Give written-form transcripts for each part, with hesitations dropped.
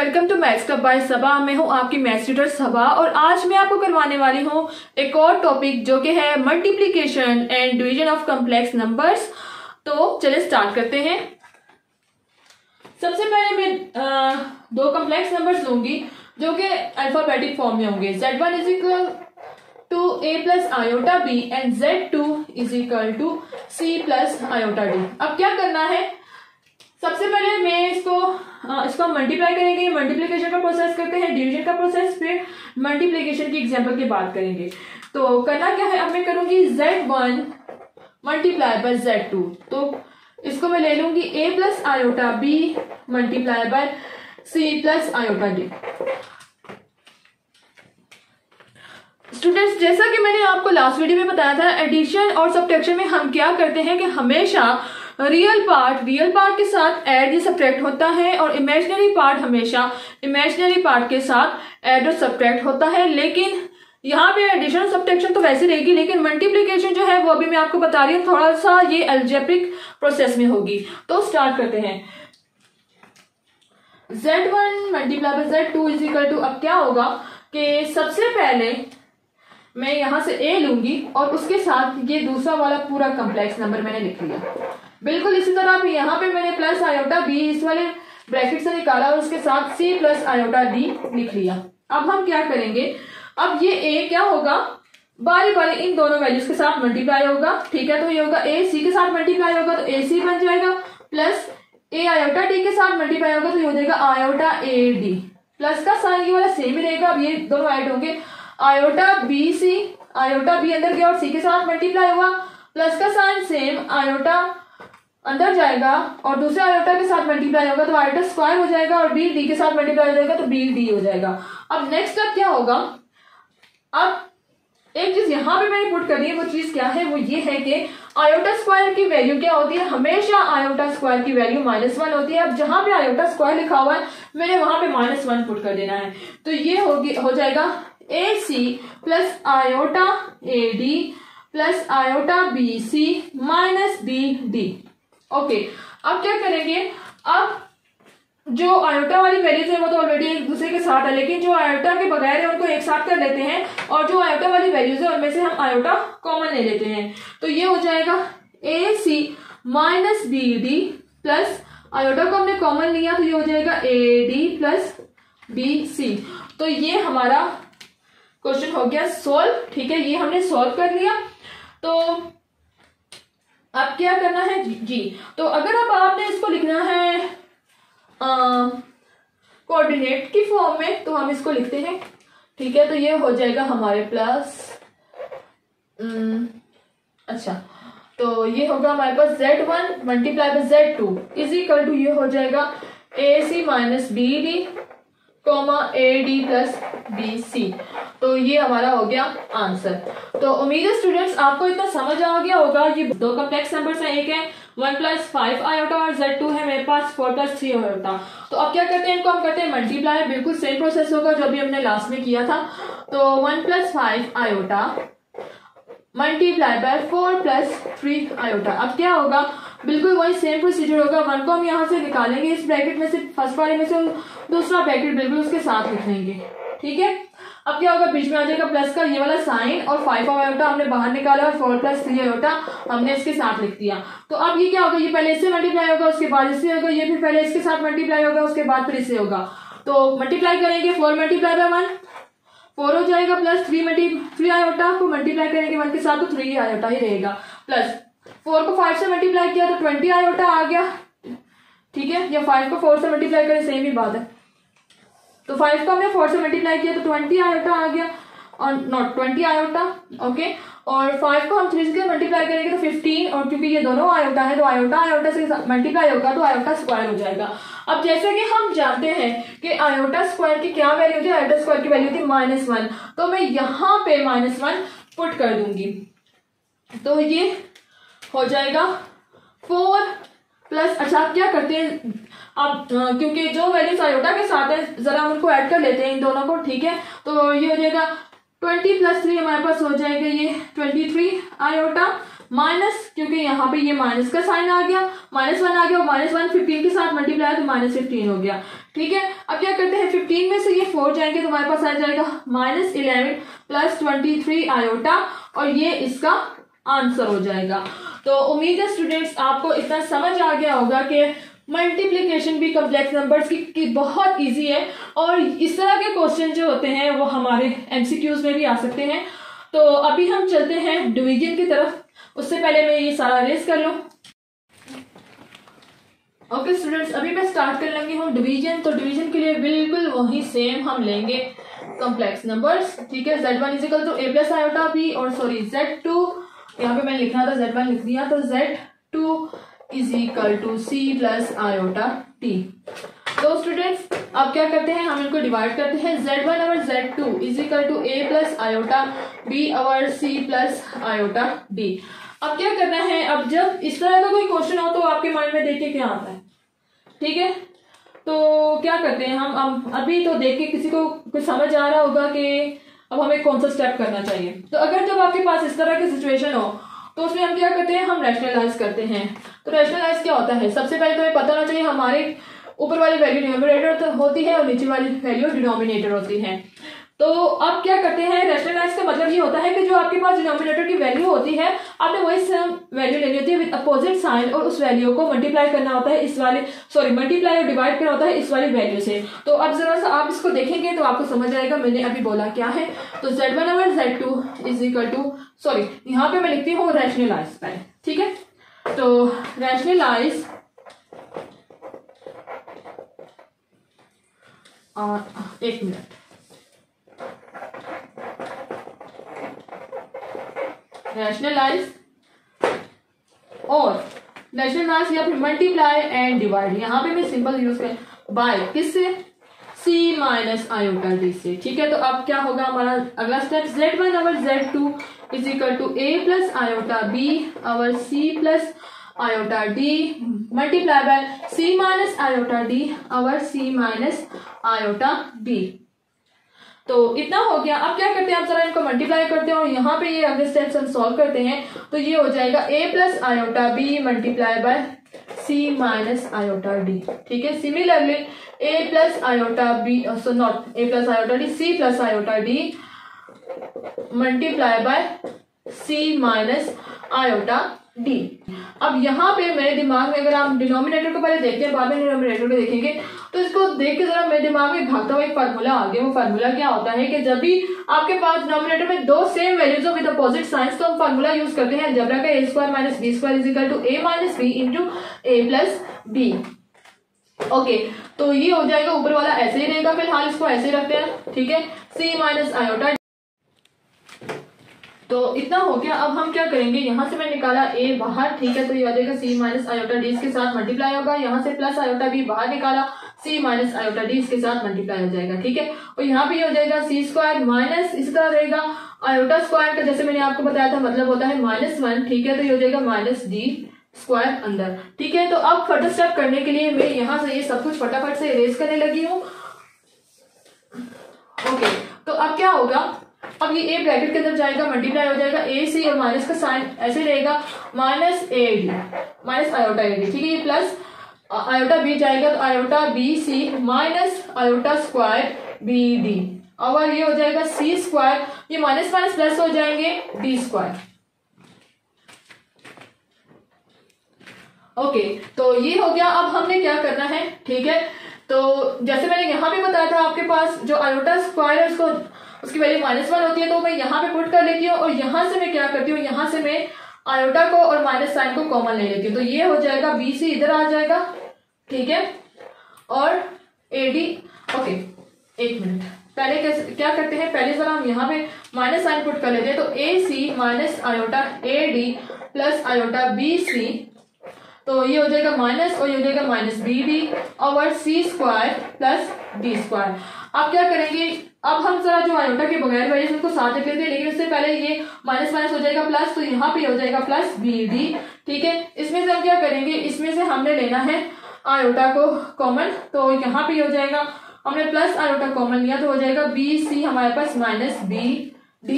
Welcome to maths club by Saba. मैं हूं आपकी मैथ्स ट्यूटर सबा और आज मैं आपको करवाने वाली हूं एक और टॉपिक जो कि है multiplication and division of complex numbers. तो चलिए स्टार्ट करते हैं। सबसे पहले मैं दो कॉम्प्लेक्स नंबर्स लूंगी जो कि अल्फाबेटिक फॉर्म में होंगे। Z1 is equal to A plus iota B and Z2 is equal to C plus iota D। अब क्या करना है, सबसे पहले मैं इसको मल्टीप्लाई करेंगे, मल्टीप्लिकेशन का प्रोसेस करते हैं, डिवीजन का प्रोसेस, फिर मल्टीप्लिकेशन की एग्जांपल की बात करेंगे। तो करना क्या है, अब मैं करूंगी Z1 मल्टीप्लाई बाय Z2। तो इसको मैं ले लूंगी A plus iota B multiply by C plus iota D। Students, जैसा कि मैंने आपको लास्ट वीडियो में बताया था, एडिशन और सब्ट्रैक्शन में हम क्या करते हैं कि हमेशा रियल पार्ट के साथ ऐड या सब्ट्रैक्ट होता है और इमेजिनरी पार्ट हमेशा इमेजिनरी पार्ट के साथ ऐड और सब्ट्रैक्ट होता है। लेकिन यहाँ पे एडिशन और सब्ट्रैक्शन तो वैसे रहेगी, लेकिन मल्टीप्लिकेशन जो है वो अभी मैं आपको बता रही हूँ, थोड़ा सा ये अलजेब्रिक प्रोसेस में होगी। तो स्टार्ट करते हैं। Z1 multiply by Z2 is equal to, अब क्या होगा कि सबसे पहले मैं यहां से A लूंगी और उसके साथ ये दूसरा वाला पूरा कॉम्प्लेक्स नंबर मैंने लिख लिया। बिल्कुल इसी तरह यहाँ पे मैंने प्लस आयोटा B इस वाले ब्रैकेट से निकाला और उसके साथ C प्लस आयोटा D लिख लिया। अब हम क्या करेंगे, अब ये A क्या होगा, बारी बारी इन दोनों वैल्यूज के साथ मल्टीप्लाई होगा। ठीक है, तो ये होगा A C के साथ मल्टीप्लाई होगा तो AC बन जाएगा, प्लस A आयोटा D के साथ मल्टीप्लाई होगा तो ये हो जाएगा आयोटा AD। प्लस का साइन ये वाला सेम ही रहेगा, अब ये दोनों ऐड होंगे, आयोटा BC, आयोटा B अंदर गया और C के साथ मल्टीप्लाई हुआ, प्लस का साइन सेम, आयोटा अंदर जाएगा और दूसरे आयोटा के साथ मल्टीप्लाई होगा तो आयोटा स्क्वायर हो जाएगा और बी डी के साथ मल्टीप्लाई हो जाएगा तो बी डी हो जाएगा। अब नेक्स्ट स्टेप क्या होगा, अब एक चीज यहाँ पे मैंने पुट करनी है, वो चीज क्या है, वो ये है कि आयोटा स्क्वायर की वैल्यू क्या होती है, हमेशा आयोटा स्क्वायर की वैल्यू -1 होती है। अब जहां पे आयोटा स्क्वायर लिखा हुआ है मैंने वहां पे -1 पुट कर देना है, तो ये हो जाएगा AC plus iota AD plus iota BC minus BD। Okay, अब क्या करेंगे, अब जो आयोटा वाली वैल्यूज है वो तो ऑलरेडी एक दूसरे के साथ है, लेकिन जो आयोटा के बगैर है उनको एक साथ कर लेते हैं और जो आयोटा वाली वैल्यूज है उनमें से हम आयोटा कॉमन ले लेते हैं। तो ये हो जाएगा AC minus BD plus iota को हमने कॉमन लिया तो ये हो जाएगा AD प्लस BC। तो ये हमारा क्वेश्चन हो गया सोल्व। ठीक है, ये हमने सोल्व कर लिया। तो अब क्या करना है जी, तो अगर अब आपने इसको लिखना है कोऑर्डिनेट की फॉर्म में तो हम इसको लिखते हैं। ठीक है, तो ये हो जाएगा हमारे प्लस अच्छा, तो ये होगा हमारे पास Z1 multiply by Z2 is equal to, ये हो जाएगा AC minus BD comma AD plus BC। तो ये हमारा हो गया आंसर। तो उम्मीद है स्टूडेंट्स आपको इतना समझ आ गया होगा। ये दो कॉम्प्लेक्स नंबर्स हैं, एक है 1 प्लस 5 आयोटा और Z2 है मेरे पास 4 प्लस 3 आयोटा। तो अब क्या करते हैं, इनको हम करते हैं मल्टीप्लाई। बिल्कुल सेम प्रोसेस होगा जो अभी हमने लास्ट में किया था। तो 1 plus 5 iota multiply by 4 plus 3 iota. अब क्या होगा, बिल्कुल वही सेम प्रोसीजर होगा। 1 को हम यहाँ से निकालेंगे इस ब्रैकेट में से, फर्स्ट वाले में से दूसरा ब्रैकेट बिल्कुल उसके साथ लिख लेंगे। ठीक है, अब क्या होगा, बीच में आ जाएगा प्लस का ये वाला साइन और 5 आयोटा हमने बाहर निकाला और 4 प्लस 3 आयोटा हमने इसके साथ लिख दिया। तो अब ये क्या होगा, ये पहले इससे मल्टीप्लाई होगा उसके बाद इससे होगा, ये फिर पहले इसके साथ मल्टीप्लाई होगा उसके बाद फिर इससे होगा। तो मल्टीप्लाई करेंगे, 4 मल्टीप्लाई बाय 1 4 हो जाएगा, प्लस 3 आयोटा को मल्टीप्लाई करेंगे 1 के साथ तो 3 आयोटा ही रहेगा, प्लस 4 को 5 से मल्टीप्लाई किया तो 20 आयोटा आ गया। ठीक है, या 5 को 4 से मल्टीप्लाई करें सेम ही बात है। तो 5 को हमने 4 से मल्टीप्लाई किया तो 20 आयोटा आ गया और नॉट 20 आयोटा। ओके, और 5 को हम 3 से मल्टीप्लाई करेंगे तो 15, और क्योंकि ये दोनों आयोटा है तो आयोटा से मल्टीप्लाई होगा तो आयोटा स्क्वायर हो जाएगा। अब जैसे कि हम जानते हैं कि आयोटा स्क्वायर की क्या वैल्यू होती है, आयोटा स्क्वायर की वैल्यू थी -1, तो मैं यहाँ पे -1 पुट कर दूंगी। तो ये हो जाएगा 4 प्लस, अच्छा क्या करते हैं अब, क्योंकि जो वैल्यूज आयोटा के साथ है जरा उनको ऐड कर लेते हैं इन दोनों को। ठीक है, तो ये हो जाएगा 20 प्लस 3 हमारे पास हो जाएगा ये 23 आयोटा माइनस, क्योंकि यहाँ पे ये माइनस का साइन आ गया, -1 आ गया, और -1 15 के साथ मल्टीप्लाई तो -15 हो गया। ठीक है, अब क्या करते हैं, 15 में से ये 4 जाएंगे तो हमारे पास आ जाएगा -11 + 23 आयोटा, और ये इसका आंसर हो जाएगा। तो उम्मीद है स्टूडेंट्स आपको इतना समझ आ गया होगा कि मल्टीप्लिकेशन भी कॉम्प्लेक्स नंबर्स की बहुत इजी है, और इस तरह के क्वेश्चन जो होते हैं वो हमारे एमसीक्यूज में भी आ सकते हैं। तो अभी हम चलते हैं डिवीजन की तरफ, उससे पहले मैं ये सारा रेस कर लूं। ओके स्टूडेंट्स, अभी मैं स्टार्ट कर लूंगी हूँ डिवीजन। तो डिवीजन के लिए बिल्कुल वही सेम हम लेंगे कॉम्प्लेक्स नंबर्स। ठीक है, Z1 = a + आयोटा b, और सॉरी Z2, यहाँ पे मैंने लिखना था Z1 लिख दिया, तो Z2 = c + आयोटा t। तो स्टूडेंट्स अब क्या करते हैं, हम इनको डिवाइड करते हैं। Z1 और Z2 = a + आयोटा b और c + आयोटा d। अब क्या करना है, अब जब इस तरह का कोई क्वेश्चन हो तो आपके माइंड में देखिए क्या आता है। ठीक है, तो क्या करते हैं हम अभी तो देख के किसी को कुछ समझ आ रहा होगा कि अब हमें कौन सा स्टेप करना चाहिए। तो अगर जब आपके पास इस तरह की सिचुएशन हो तो उसमें हम क्या करते हैं, हम रैशनलाइज करते हैं। तो रैशनलाइज क्या होता है, सबसे पहले तो हमें पता होना चाहिए हमारे ऊपर वाली वैल्यू न्यूमरेटर होती है और नीचे वाली वैल्यू डिनोमिनेटर होती है। तो अब क्या करते हैं, रैशनलाइज का मतलब ये होता है कि जो आपके पास डिनोमिनेटर की वैल्यू होती है आपने वही सेम वैल्यू लेनी होती है विद अपोजिट साइन, और उस वैल्यू को मल्टीप्लाई करना होता है मल्टीप्लाई और डिवाइड करना होता है इस वाली वैल्यू से। तो अब जरा सा आप इसको देखेंगे तो आपको समझ आएगा मैंने अभी बोला क्या है। तो Z1 और Z2 यहाँ पे मैं लिखती हूँ रैशनलाइज पहले। ठीक है, तो रैशनलाइज एक मिनट, रैशनलाइज और रैशनलाइज या फिर मल्टीप्लाई एंड डिवाइड, यहाँ पे मैं सिंपल यूज कर बाय किससे, c - आयोटा d से। ठीक है, तो अब क्या होगा हमारा अगला स्टेप, Z1 और Z2 = a + आयोटा b और c + iota d multiply by c - iota d और c - आयोटा d। तो इतना हो गया। अब क्या करते हैं, आप जरा इनको मल्टीप्लाई करते हैं और यहाँ पे ये अगले स्टेप्स हम सॉल्व करते हैं। तो ये हो जाएगा a + iota b multiply by c - iota d। ठीक है, similarly a + iota b not a + iota d, c + iota d multiply by c - iota d। अब यहाँ पे मेरे दिमाग में, अगर आप डिनोमिनेटर को पहले देखते हैं बाद में डिनोमिनेटर को देखेंगे, तो इसको देख के जरा मेरे दिमाग में भागता हुआ एक फार्मूला आ गया। वो फार्मूला क्या होता है कि जब भी आपके पास डिनोमिनेटर में दो सेम वैल्यूज हो विद अपोजिट साइंस, तो हम फार्मूला यूज करते हैं अलजेब्रा का, a² - b² = a - b। Okay, तो ये हो जाएगा, ऊपर वाला ऐसे ही रहेगा, फिलहाल इसको ऐसे ही रखते हैं। ठीक है, c - आयोटा। तो इतना हो गया। अब हम क्या करेंगे, यहाँ से मैं निकाला a बाहर। ठीक है, तो ये आ जाएगा c - आयोटा d, इसके साथ मल्टीप्लाई होगा। यहाँ से प्लस आयोटा b बाहर निकाला, c - आयोटा d इसके साथ मल्टीप्लाई हो जाएगा। ठीक है, और यहाँ पे हो जाएगा c² माइनस, इसी तरह रहेगा आयोटा स्क्वायर का, जैसे मैंने आपको बताया था मतलब होता है -1। ठीक है, तो ये हो जाएगा -d² अंदर। ठीक है, तो अब फर्दर स्टेप करने के लिए मैं यहाँ से ये सब कुछ फटाफट से इरेज करने लगी हूँ। ओके, तो अब क्या होगा, अब ये a ब्रैकेट के अंदर जाएगा, मल्टीप्लाई हो जाएगा a c, और माइनस का साइन ऐसे रहेगा -ad आयोटा ad। ठीक है, ये प्लस आयोटा b जाएगा, तो iota bc minus iota square bd, और ये हो जाएगा c², ये माइनस माइनस प्लस हो जाएंगे d²। ओके, तो ये हो गया। अब हमने क्या करना है, ठीक है, तो जैसे मैंने यहाँ पे बताया था आपके पास जो आयोटा स्क्वायर है उसकी वैल्यू -1 होती है, तो मैं यहाँ पे पुट कर लेती हूँ, और यहाँ से मैं क्या करती हूँ, यहाँ से मैं आयोटा को और माइनस साइन को कॉमन ले लेती हूँ। तो ये हो जाएगा BC इधर आ जाएगा। ठीक है, और AD। ओके, एक मिनट, पहले क्या करते हैं, पहले जरा हम यहाँ पे माइनस साइन पुट कर लेते हैं। तो AC minus iota AD plus iota BC, तो ये हो जाएगा माइनस, और ये हो जाएगा -BD और c² प्लस d²। अब क्या करेंगे, अब हम जरा जो आयोटा के बगैर वैल्यूज उनको साथ रख लेते हैं, लेकिन उससे पहले ये माइनस माइनस हो जाएगा प्लस, तो यहाँ पे हो जाएगा प्लस BD। ठीक है, इसमें से हम क्या करेंगे, इसमें से हमने लेना है आयोटा को कॉमन, तो यहाँ पे हो जाएगा, हमने प्लस आयोटा कॉमन लिया तो हो जाएगा BC हमारे पास -BD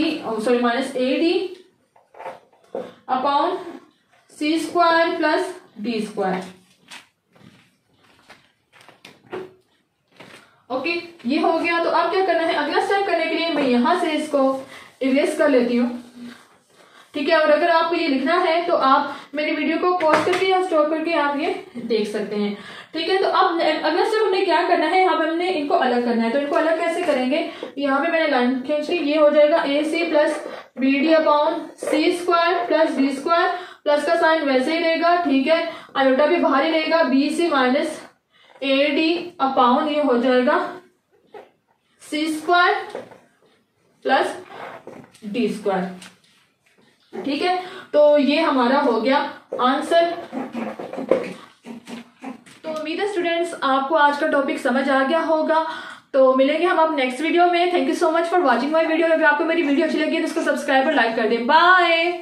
AD। Upon C square plus D square. Okay, ये हो गया। तो अब क्या करना है, अगला स्टेप करने के लिए मैं यहां से इसको इरेज कर लेती हूँ, ठीक है। और अगर आपको ये लिखना है तो आप मेरी वीडियो को पॉज करके या स्टॉप करके आप ये देख सकते हैं, ठीक है। तो अब अगला स्टेप हमने क्या करना है, यहाँ पे हमने इनको अलग करना है। तो इनको अलग कैसे करेंगे, यहाँ पे मैंने लाइन खींच ली, ये हो जाएगा A C plus B D upon C square plus D square, plus का साइन वैसे ही रहेगा, ठीक है। आयोटा भी बाहर ही रहेगा, B C minus A D upon ये हो जाएगा C square plus D square, ठीक है। तो ये हमारा हो गया आंसर। तो उम्मीद है स्टूडेंट्स आपको आज का टॉपिक समझ आ गया होगा। तो मिलेंगे हम अब नेक्स्ट वीडियो में। Thank you so much for watching my video. अगर आपको मेरी वीडियो अच्छी लगी है तो उसको सब्सक्राइब और लाइक कर दें। बाय।